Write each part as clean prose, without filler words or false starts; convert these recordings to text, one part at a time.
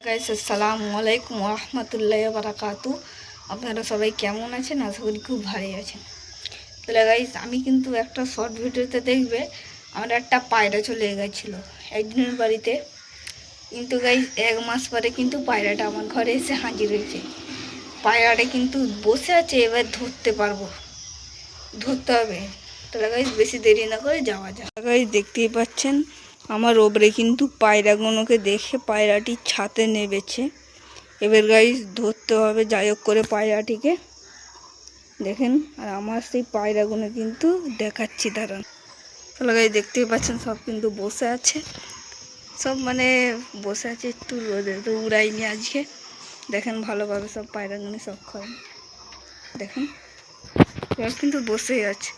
Guys আসসালামু আলাইকুম ওয়া রাহমাতুল্লাহি ওয়া বারাকাতু। আপনারা সবাই কেমন আছেন? আশা করি খুব ভালো আছেন। তাহলে গাইস আমি কিন্তু একটা শর্ট ভিডিওতে দেখবে আমার একটা পায়রা চলে গেছিলো একজনের বাড়িতে, কিন্তু গাইস 1 মাস পরে কিন্তু পায়রাটা আমার ঘরে এসে হাজির হয়েছে। পায়রাটা কিন্তু বসে আছে, এবার ধরতে হবে। তাহলে গাইস বেশি দেরি না করে যাওয়া যাক। গাইস দেখতেই পাচ্ছেন আমার ওপরে কিন্তু পায়রাগুলোকে দেখে পায়রাটি ছাতে নেমেছে। এবার গাইস ধরতে হবে যাই হোক করে পায়রাটিকে, দেখেন। আর আমার সেই পায়রাগুলো কিন্তু দেখাচ্ছি দাঁড়ান। তাহলে গাইস দেখতেই পাচ্ছেন সব কিন্তু বসে আছে, সব মানে বসে আছে একটু রোদে, তো উড়াইনি আজকে। দেখেন ভালোভাবে সব পায়রাগুলো সব খায়, দেখেন সব কিন্তু বসেই আছে।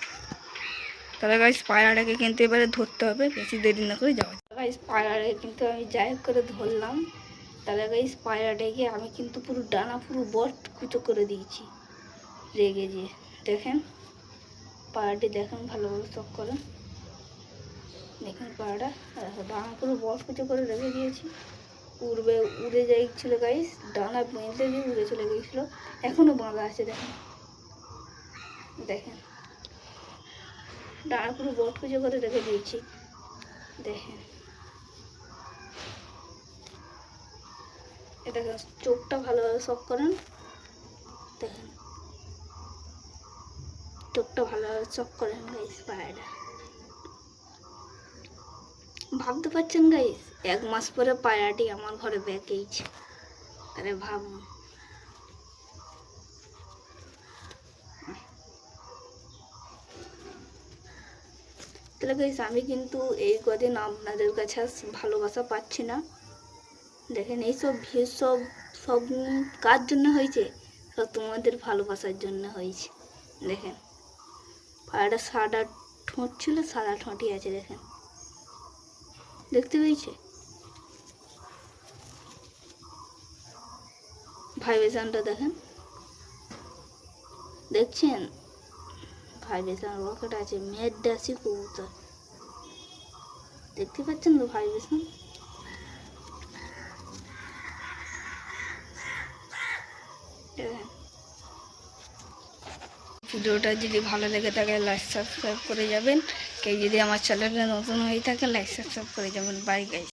তাহলে গাইস পায়রাটাকে কিন্তু এবারে ধরতে হবে, বেশি দেরি না করে যাওয়া। গাইস পায়রাটাকে কিন্তু আমি যাই হোক করে ধরলাম। তাহলে গাইস পায়রাটাকে আমি কিন্তু পুরো ডানা পুরো বট কুচো করে দিয়েছি রেগে দিয়ে। দেখেন পায়রাটি, দেখেন ভালোভাবে চক করেন, দেখেন পায়রাটা ডানা পুরো বট কুচো করে রেখে দিয়েছি। উড়ে যাইছিল গাইস, ডানা বেঁধে দিয়ে উড়ে চলে গিয়েছিলো, এখনও বাঁধা আছে। দেখেন দেখেন ডানা পুরো বট কুচো করে রেখে দিয়েছি। দেখেন এটা চোখটা ভালোভাবে শক করেন, দেখেন চোখটা ভালোভাবে চক করেন গাইস। পায়রাটা ভাবতে পারছেন গাইস 1 মাস পরে পায়রাটি আমার ঘরে বেঁকেইছে। আরে ভাবুন। তাহলে গাইস আমি কিন্তু এই কদিন আপনাদের কাছে ভালোবাসা পাচ্ছি না। দেখেন এইসব ভিউ সব কার জন্য হয়েছে? সব তোমাদের ভালোবাসার জন্য হয়েছে। দেখেন পায়রাটা সাদা ঠোঁট ছিল, সাদা ঠোঁটই আছে, দেখেন দেখতে পেয়েছে। ভাইব্রেশনটা দেখেন, দেখছেন ভাইব্রেশন রকেট আছে, মেঘদাসি কবুতর, দেখতে পাচ্ছেন তো ভাইব্রেশন। ভিডিওটা যদি ভালো লেগে থাকে লাইক সাবস্ক্রাইব করে যাবেন। কেউ যদি আমার চ্যানেলে নতুন হয়ে থাকে লাইক সাবস্ক্রাইব করে যাবেন। Bye guys.